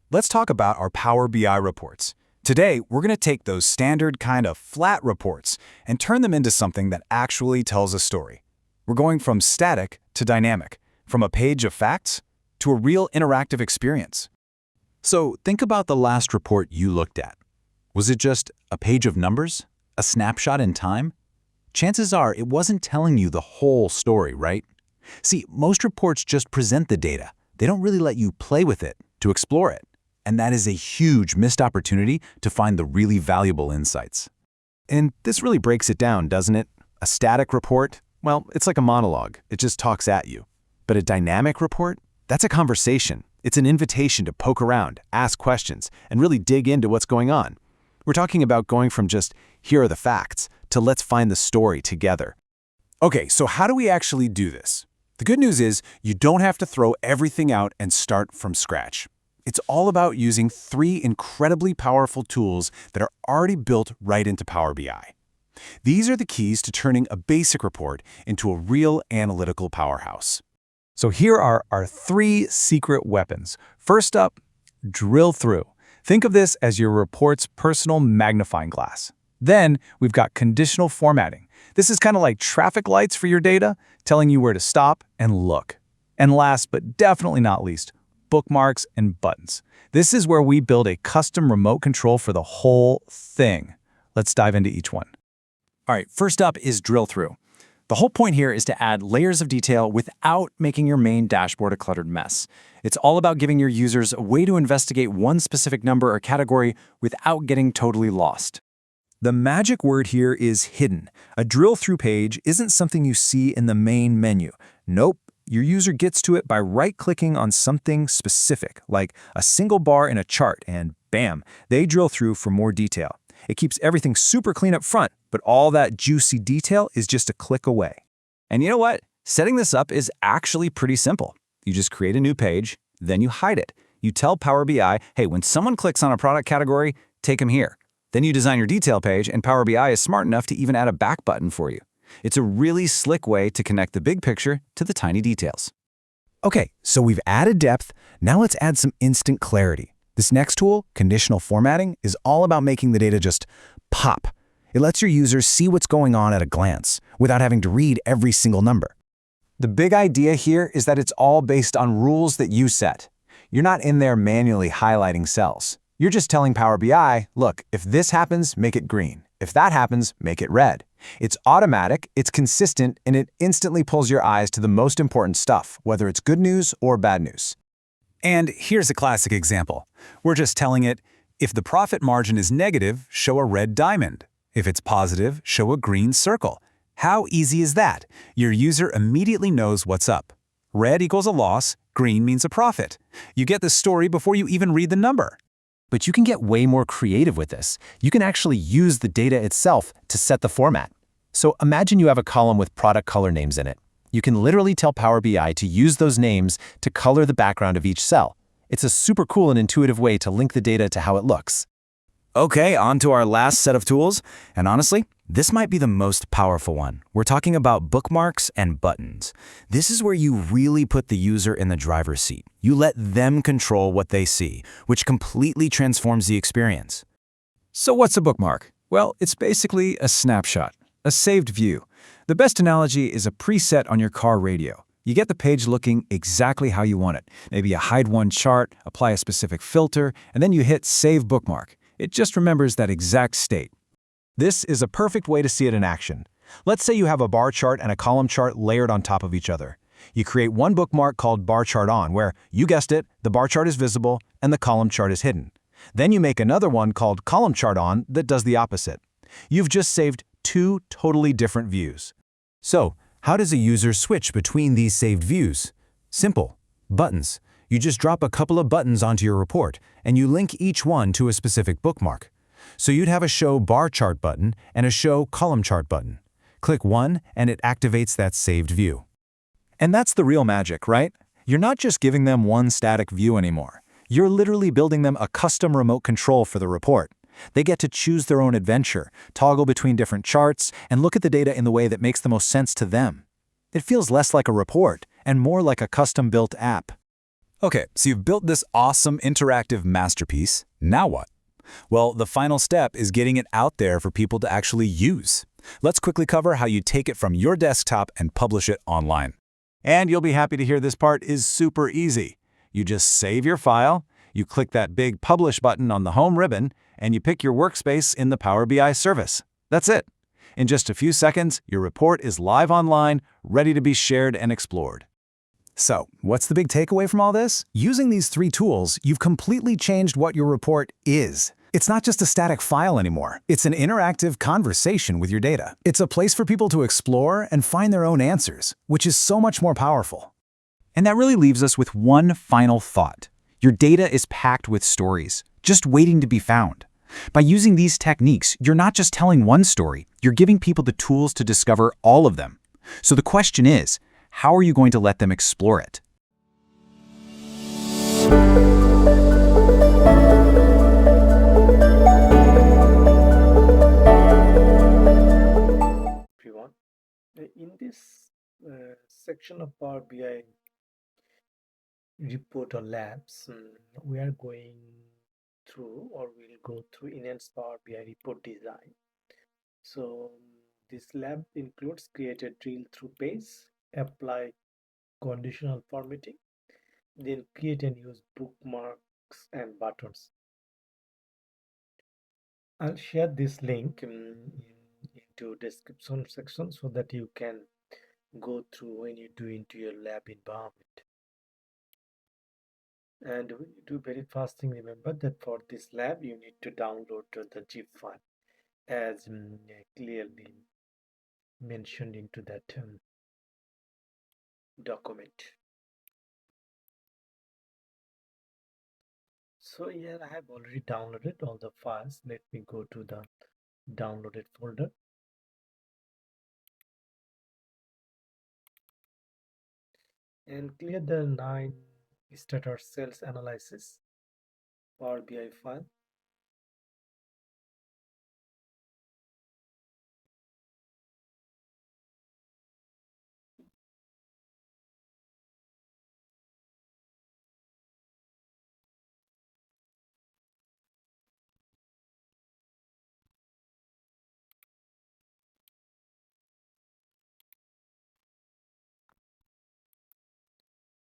Let's talk about our Power BI reports. Today, we're going to take those standard kind of flat reports and turn them into something that actually tells a story. We're going from static to dynamic, from a page of facts to a real interactive experience. So think about the last report you looked at. Was it just a page of numbers? A snapshot in time? Chances are it wasn't telling you the whole story, right? See, most reports just present the data. They don't really let you play with it, to explore it. And that is a huge missed opportunity to find the really valuable insights. And this really breaks it down, doesn't it? A static report, well, it's like a monologue. It just talks at you. But a dynamic report? That's a conversation. It's an invitation to poke around, ask questions, and really dig into what's going on. We're talking about going from just, here are the facts, to let's find the story together. Okay, so how do we actually do this? The good news is you don't have to throw everything out and start from scratch. It's all about using 3 incredibly powerful tools that are already built right into Power BI. These are the keys to turning a basic report into a real analytical powerhouse. So here are our 3 secret weapons. First up, drill through. Think of this as your report's personal magnifying glass. Then we've got conditional formatting. This is kind of like traffic lights for your data, telling you where to stop and look. And last but definitely not least, bookmarks and buttons. This is where we build a custom remote control for the whole thing. Let's dive into each one. All right, first up is drill through. The whole point here is to add layers of detail without making your main dashboard a cluttered mess. It's all about giving your users a way to investigate one specific number or category without getting totally lost. The magic word here is hidden. A drill-through page isn't something you see in the main menu. Nope, your user gets to it by right-clicking on something specific, like a single bar in a chart, and bam, they drill through for more detail. It keeps everything super clean up front, but all that juicy detail is just a click away. And you know what? Setting this up is actually pretty simple. You just create a new page, then you hide it. You tell Power BI, hey, when someone clicks on a product category, take them here. Then you design your detail page, and Power BI is smart enough to even add a back button for you. It's a really slick way to connect the big picture to the tiny details. Okay, so we've added depth. Now let's add some instant clarity. This next tool, conditional formatting, is all about making the data just pop. It lets your users see what's going on at a glance, without having to read every single number. The big idea here is that it's all based on rules that you set. You're not in there manually highlighting cells. You're just telling Power BI, look, if this happens, make it green. If that happens, make it red. It's automatic, it's consistent, and it instantly pulls your eyes to the most important stuff, whether it's good news or bad news. And here's a classic example. We're just telling it, if the profit margin is negative, show a red diamond. If it's positive, show a green circle. How easy is that? Your user immediately knows what's up. Red equals a loss, green means a profit. You get the story before you even read the number. But you can get way more creative with this. You can actually use the data itself to set the format. So imagine you have a column with product color names in it. You can literally tell Power BI to use those names to color the background of each cell. It's a super cool and intuitive way to link the data to how it looks. Okay, on to our last set of tools. And honestly, this might be the most powerful one. We're talking about bookmarks and buttons. This is where you really put the user in the driver's seat. You let them control what they see, which completely transforms the experience. So what's a bookmark? Well, it's basically a snapshot, a saved view. The best analogy is a preset on your car radio. You get the page looking exactly how you want it. Maybe you hide one chart, apply a specific filter, and then you hit Save Bookmark. It just remembers that exact state. This is a perfect way to see it in action. Let's say you have a bar chart and a column chart layered on top of each other. You create one bookmark called Bar Chart On, where, you guessed it, the bar chart is visible and the column chart is hidden. Then you make another one called Column Chart On that does the opposite. You've just saved 2 totally different views. So, how does a user switch between these saved views? Simple. Buttons. You just drop a couple of buttons onto your report, and you link each one to a specific bookmark. So you'd have a Show Bar Chart button and a Show Column Chart button. Click one, and it activates that saved view. And that's the real magic, right? You're not just giving them one static view anymore. You're literally building them a custom remote control for the report. They get to choose their own adventure, toggle between different charts, and look at the data in the way that makes the most sense to them. It feels less like a report and more like a custom-built app. Okay, so you've built this awesome interactive masterpiece. Now what? Well, the final step is getting it out there for people to actually use. Let's quickly cover how you take it from your desktop and publish it online. And you'll be happy to hear this part is super easy. You just save your file, you click that big Publish button on the home ribbon, and you pick your workspace in the Power BI service. That's it. In just a few seconds, your report is live online, ready to be shared and explored. So, what's the big takeaway from all this? Using these 3 tools, you've completely changed what your report is. It's not just a static file anymore. It's an interactive conversation with your data. It's a place for people to explore and find their own answers, which is so much more powerful. And that really leaves us with one final thought. Your data is packed with stories, just waiting to be found. By using these techniques, you're not just telling one story, you're giving people the tools to discover all of them. So the question is, how are you going to let them explore it? Everyone. In this section of Power BI report or labs, we are going through or we'll go through enhanced Power BI report design. So this lab includes create a drill through page, apply conditional formatting, then create and use bookmarks and buttons. I'll share this link into description section so that you can go through when you do into your lab environment. And when you do very fast thing, remember that for this lab you need to download the zip file as clearly mentioned into that document. So here I have already downloaded all the files. Let me go to the downloaded folder. And clear the 9 starter sales analysis Power BI file.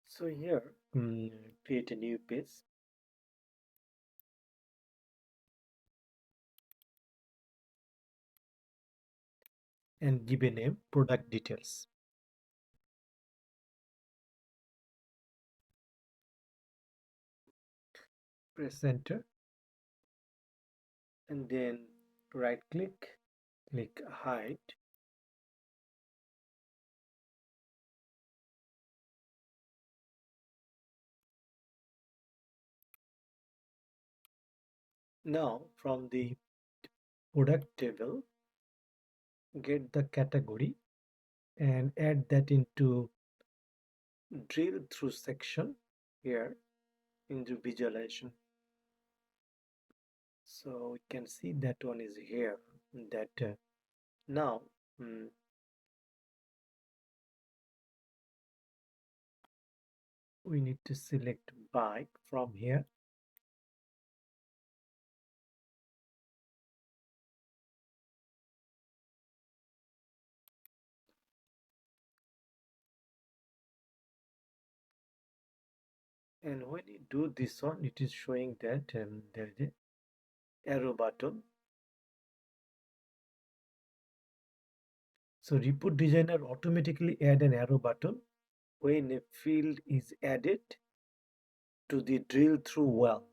So here, create a new page. And give a name, product details. Press enter. And then right click, click hide. Now from the product table, get the category and add that into drill through section here into visualization. So we can see that one is here. That now we need to select bike from here. And when you do this one, it is showing that there is a arrow button. So report designer automatically add an arrow button when a field is added to the drill through well.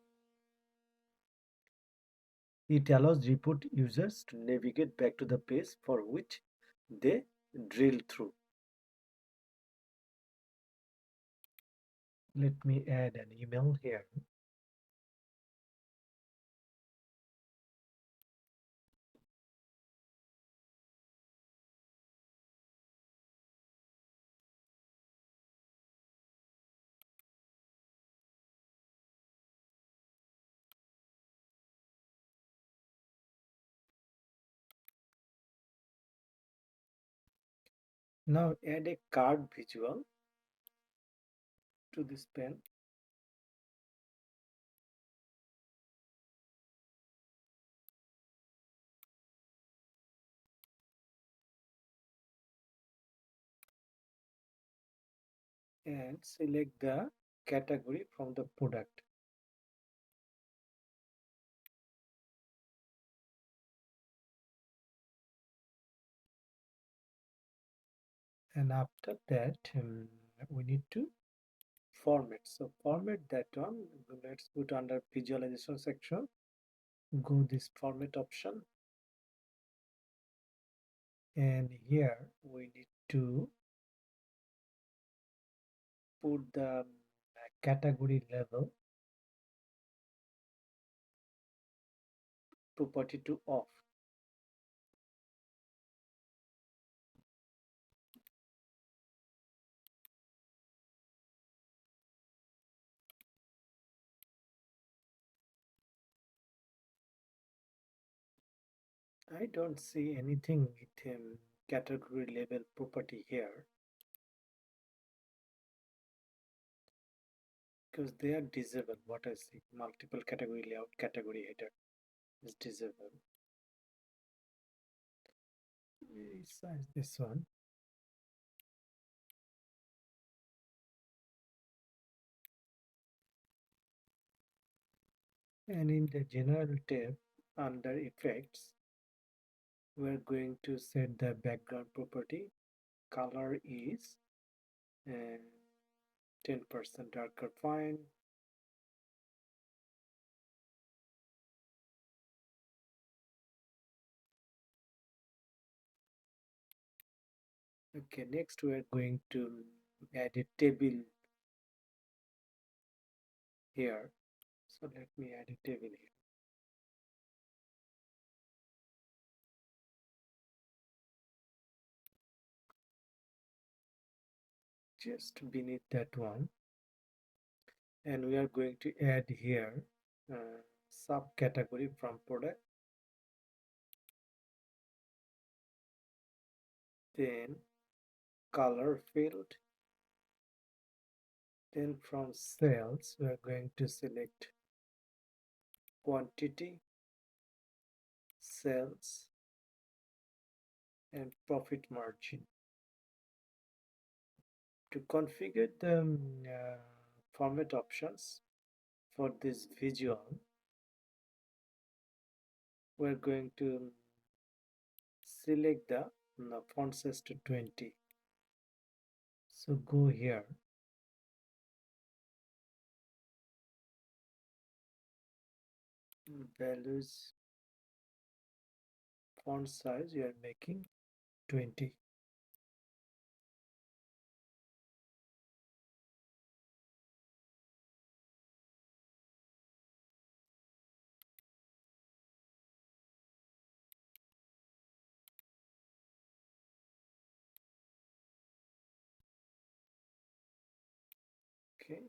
It allows report users to navigate back to the page for which they drill through. Let me add an email here. Now add a card visual to this pane. and select the category from the product. And after that, we need to format. So format that one. Let's go to under visualization section. Go this format option, and here we need to put the category level property to off. I don't see anything with category level property here because they are disabled. What I see, multiple category layout, category header is disabled. Resize this one. And in the general tab under effects, we're going to set the background property. Color is 10% darker, fine. Okay, next we are going to add a table here. So let me add a table here. Just beneath that one. And we are going to add here subcategory from product. Then color field. Then from sales, we are going to select quantity, sales, and profit margin. To configure the format options for this visual, we're going to select the font size to 20. So go here. Values, font size, you are making 20. Okay,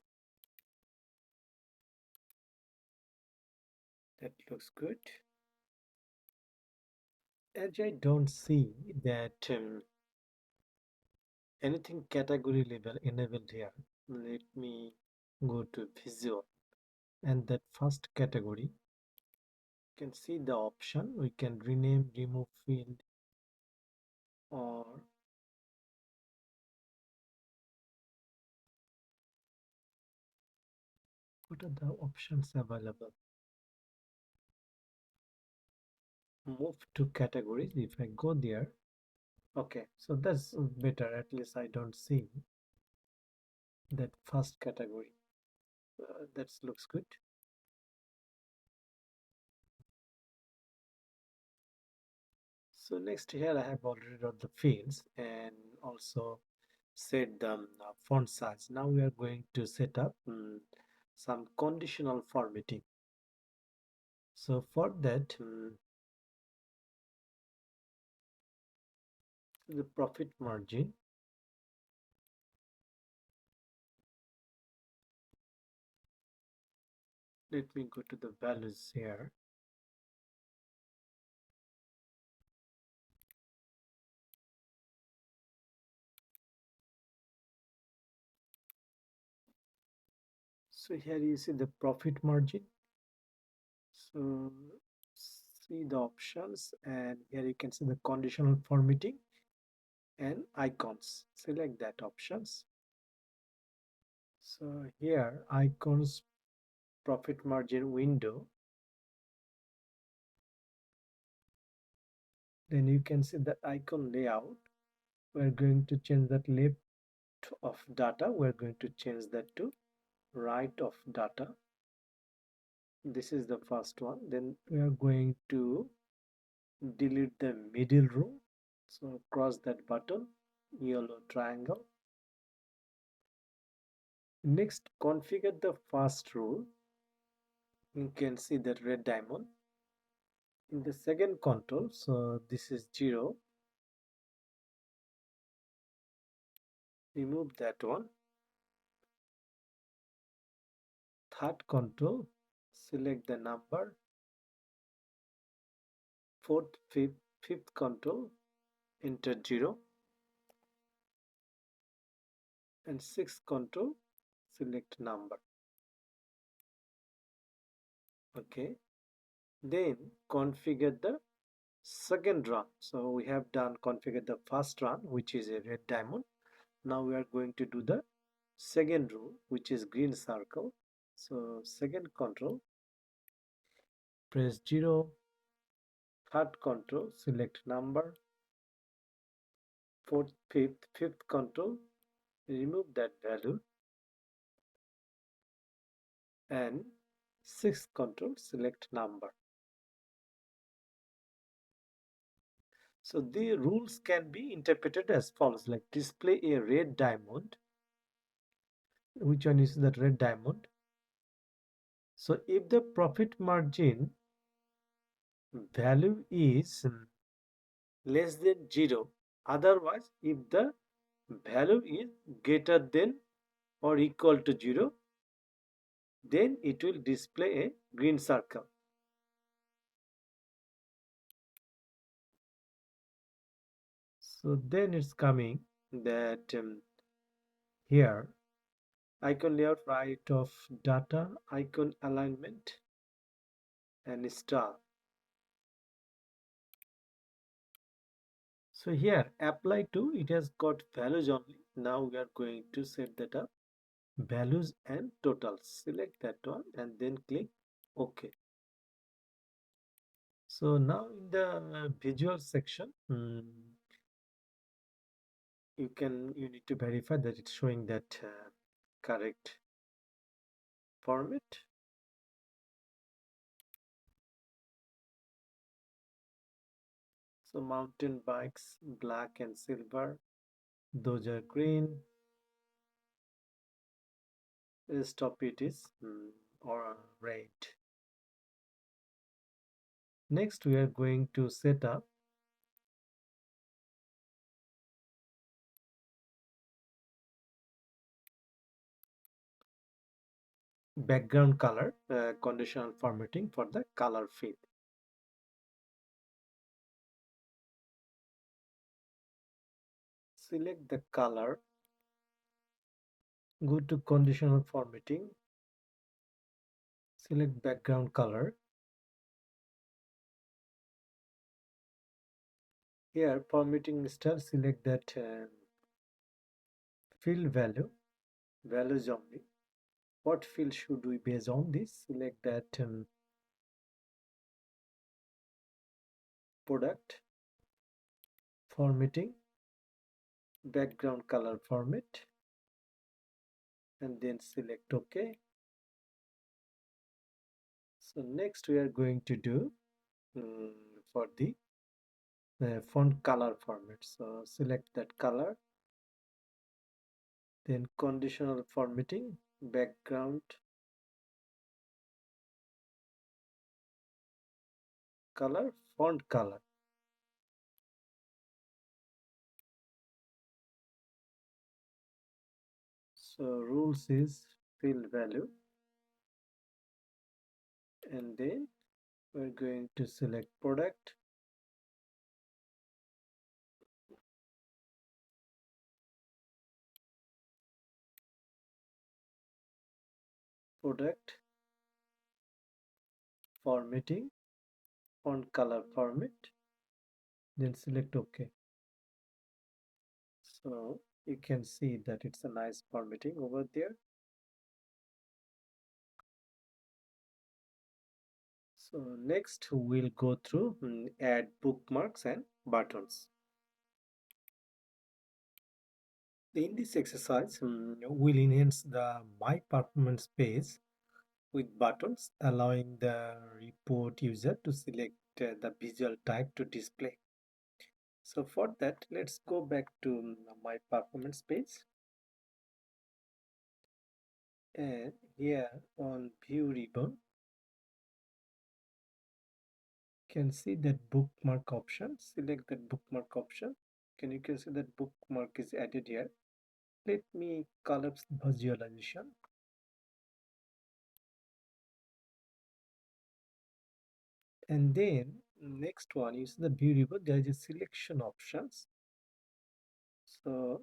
that looks good. As I don't see that anything category level enabled here, let me go to visual, and that first category, you can see the option. We can rename, remove field, or what are the options available? Move to categories. If I go there, okay, so that's better. At least I don't see that first category. That looks good. So next here I have already got the fields and also set the font size. Now we are going to set up some conditional formatting. So for that, the profit margin, let me go to the values here. So here you see the profit margin. So see the options, and here you can see the conditional formatting and icons. Select that options. So here icons profit margin window, then you can see the icon layout. We're going to change that left of data, we're going to change that to right of data. This is the first one. Then we are going to delete the middle row, so cross that button, yellow triangle. Next, configure the first rule. You can see that red diamond in the second control, so this is 0, remove that one. Third control, select the number. Fourth, fifth control, enter 0, and sixth control, select number. Okay, then configure the second run. So we have done configure the first run, which is a red diamond. Now we are going to do the second rule, which is green circle. So second control, press 0. Third control, select number. Fourth, fifth control, remove that value. And sixth control, select number. So the rules can be interpreted as follows, like display a red diamond. Which one is that red diamond? So if the profit margin value is less than 0, otherwise if the value is greater than or equal to 0, then it will display a green circle. So then it's coming that here icon layout, right of data, icon alignment, and star. So here apply to, it has got values only. Now we are going to set that up, values and totals. Select that one and then click OK. So now in the visual section, you need to verify that it's showing that correct format. So mountain bikes, black and silver, those are green. Rest of it is or red. Next we are going to set up background color, conditional formatting for the color field. Select the color, go to conditional formatting, select background color. Here formatting style, select that field value, values only. What field should we base on this? Select that product, formatting, background color format, and then select OK. So next we are going to do for the font color format. So select that color, then conditional formatting, background color, font color. So rules is field value, and then we're going to select product, formatting, font color format, then select OK. So you can see that it's a nice formatting over there. So next we'll go through add bookmarks and buttons. In this exercise, we'll enhance the My Performance page with buttons, allowing the report user to select the visual type to display. So for that, let's go back to My Performance page. And here on View ribbon, can see that bookmark option. Select that bookmark option. You can see that bookmark is added here. Let me collapse visualization. And then next one is the view ribbon. There is a selection options. So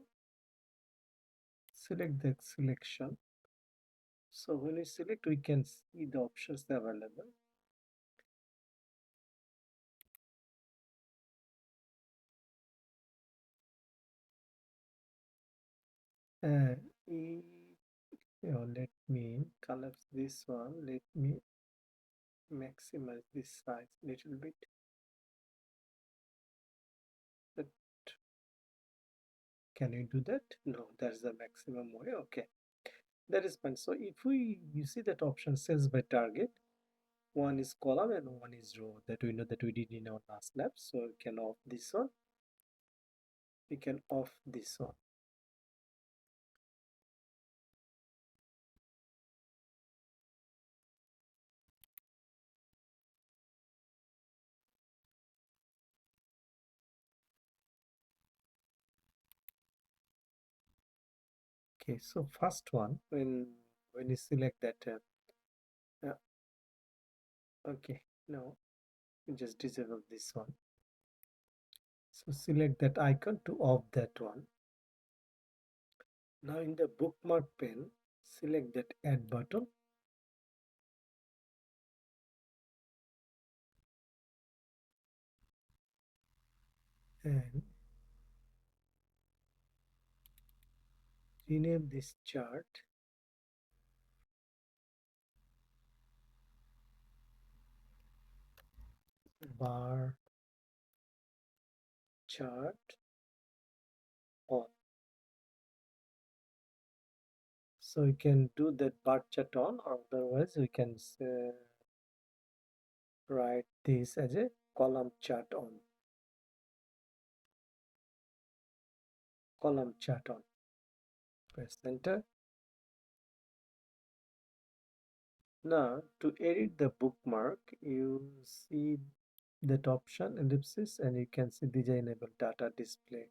select the selection. So when we select, we can see the options available. And let me collapse this one. Let me maximize this size a little bit. But can you do that? No, that's the maximum way. Okay, that is fine. So if you see that option cells by target, one is column and one is row, that we know that we did in our last lab. So we can off this one. We can off this one. Okay, so first one, when you select that okay, now you just disable this one. So select that icon to off that one. Now in the bookmark pane, select that add button. And rename this chart bar chart on. So we can do that bar chart on, or otherwise we can write this as a column chart on. Column chart on. Press enter. Now to edit the bookmark, you see that option ellipsis, and you can see DJ enable data display.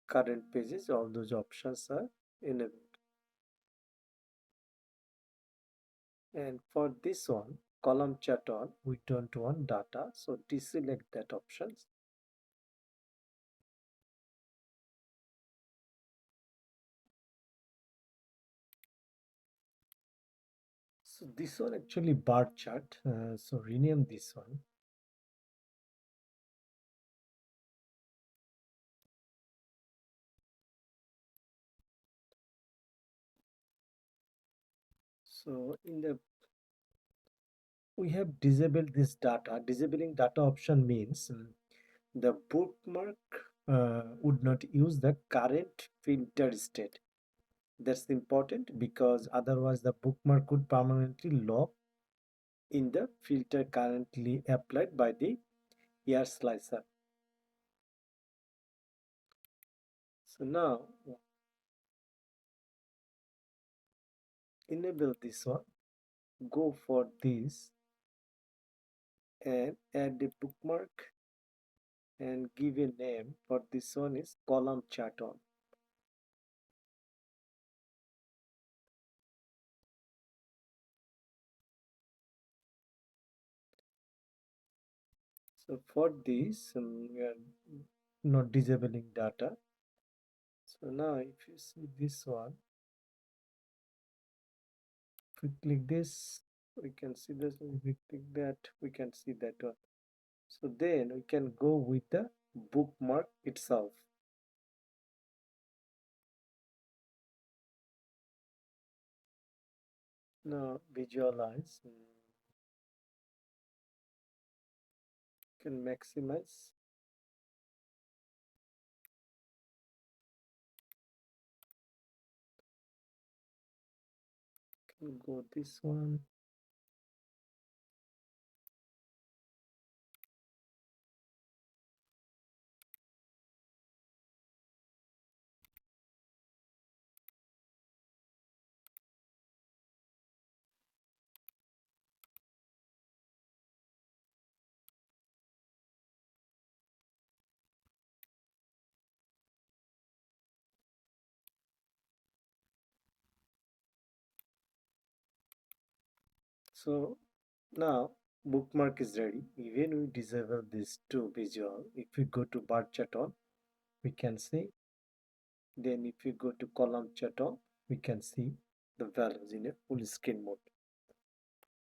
Current pages, all those options are enabled. And for this one, column chart on, we don't want data, so deselect that options. So this one actually bar chart, so rename this one. So we have disabled this data. Disabling data option means the bookmark would not use the current filter state. That's important because otherwise the bookmark could permanently lock in the filter currently applied by the ear slicer. So now enable this one, go for this and add the bookmark and give a name. For this one is column chart on. So for this we are not disabling data. So now if you see this one, if we click this, we can see this. If we click that, we can see that one. So then we can go with the bookmark itself. Now visualize can maximize. Can go this one. So now bookmark is ready. Even we disable these two visual, if we go to bar chart on, we can see. Then if you go to column chart on, we can see the values in a full screen mode.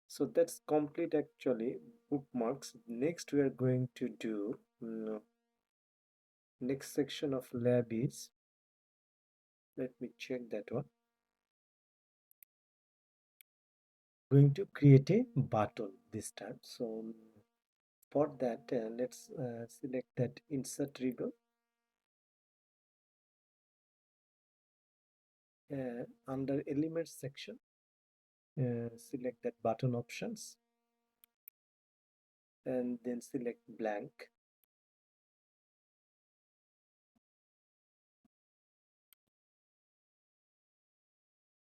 So that's complete actually bookmarks. Next we are going to do next section of lab is, let me check that one, going to create a button this time. So for that let's select that insert ribbon, under elements section select that button options and then select blank.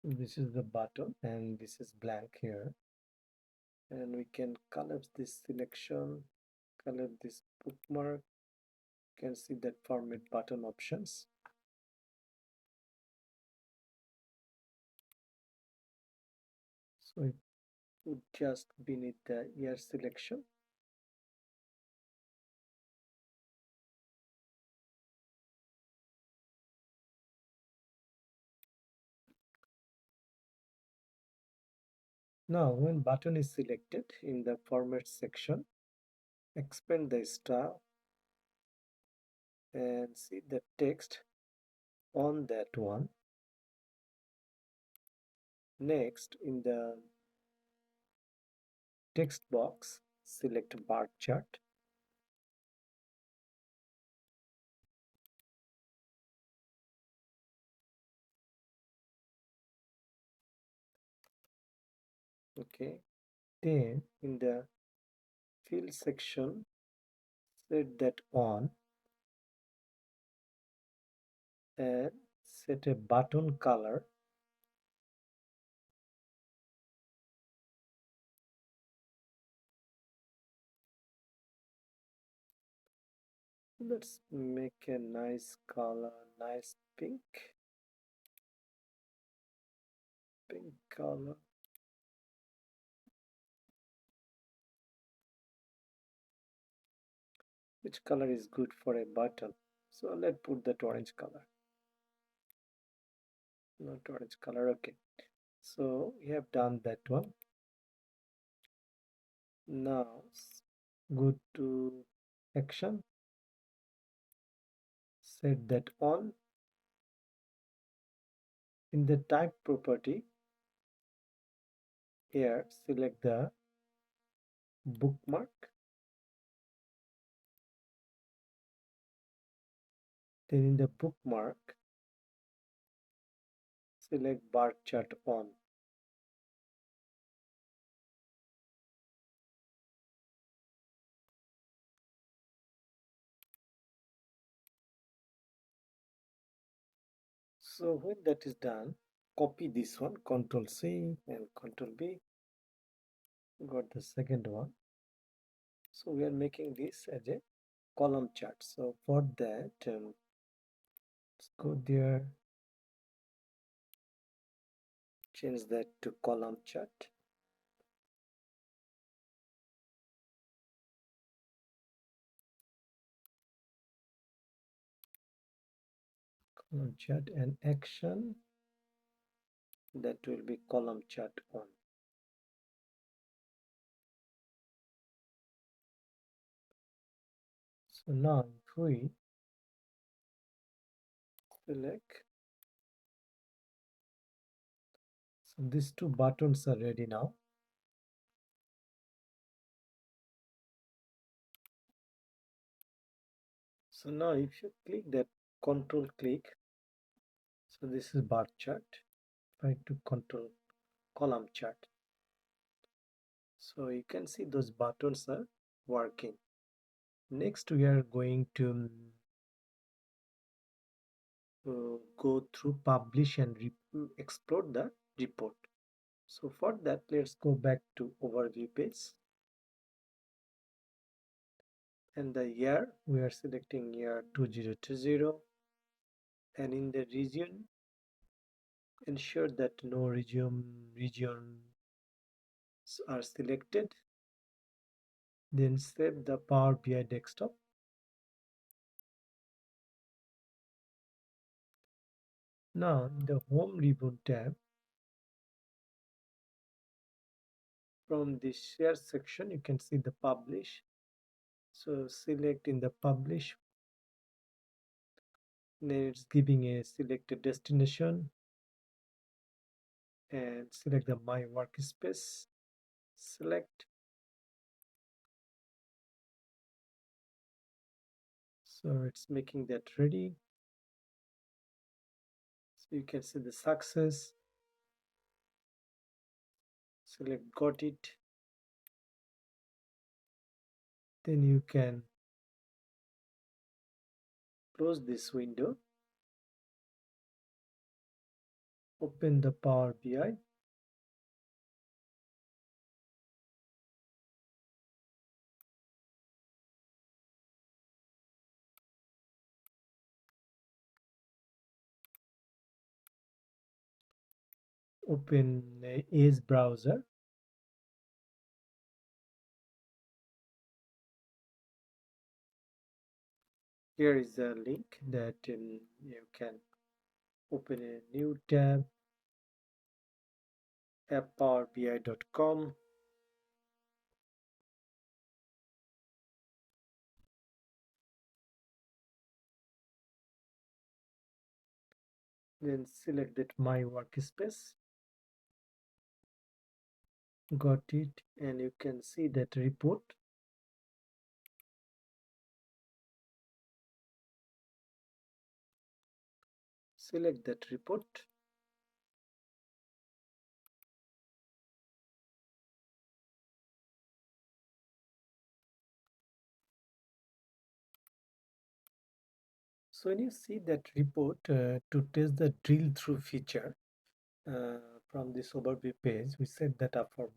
This is the button and this is blank here, and we can color this selection, color this bookmark. You can see that format button options. So it would just beneath the year selection. Now when button is selected in the format section, expand the star and see the text on that one. Next in the text box select bar chart. Okay, then in the field section set that on and set a button color. Let's make a nice color, nice pink color. Which color is good for a button? So let's put that orange color. Not orange color, okay. So we have done that one. Now go to action, set that on. In the type property here select the bookmark, then in the bookmark select bar chart on. So when that is done, copy this one, Control C and Control B. Got the second one. So we are making this as a column chart. So for that, let's go there, change that to column chart. Column chart and action, that will be column chart on. So now if we select, so these two buttons are ready now. So now if you click that control click, so this is bar chart. Try to control column chart. So you can see those buttons are working. Next we are going to go through publish and explore the report. So for that, let's go back to overview page, and the year we are selecting year 2020, and in the region ensure that no regions are selected. Then save the Power BI desktop. Now in the home ribbon tab, from the share section you can see the publish. So select in the publish, then it's giving a selected destination, and select the my workspace, select. So it's making that ready. So you can see the success, select got it. Then you can close this window, open the Power BI, open Edge browser. Here is a link that you can open a new tab, apppowerbi.com. Then select that my workspace, got it, and you can see that report. Select that report. So when you see that report, to test the drill through feature, from this overview page, we set that up for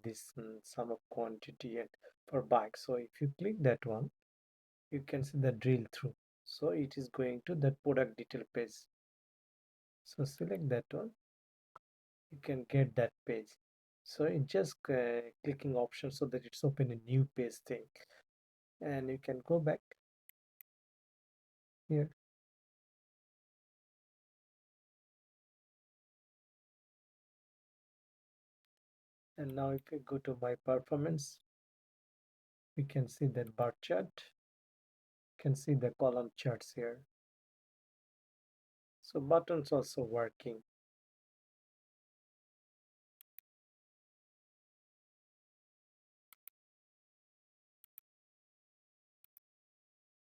this sum of quantity and for bike. So if you click that one, you can see the drill through. So it is going to that product detail page. So select that one, you can get that page. So it's just clicking option so that it's open a new page thing, and you can go back here. And now if I go to my performance, we can see that bar chart, you can see the column charts here. So buttons also working.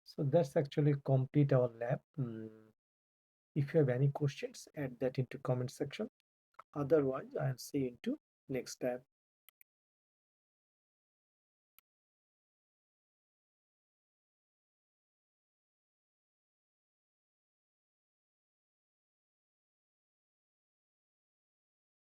So that's actually complete our lab. If you have any questions, add that into comment section. Otherwise, I'll see you into next lab.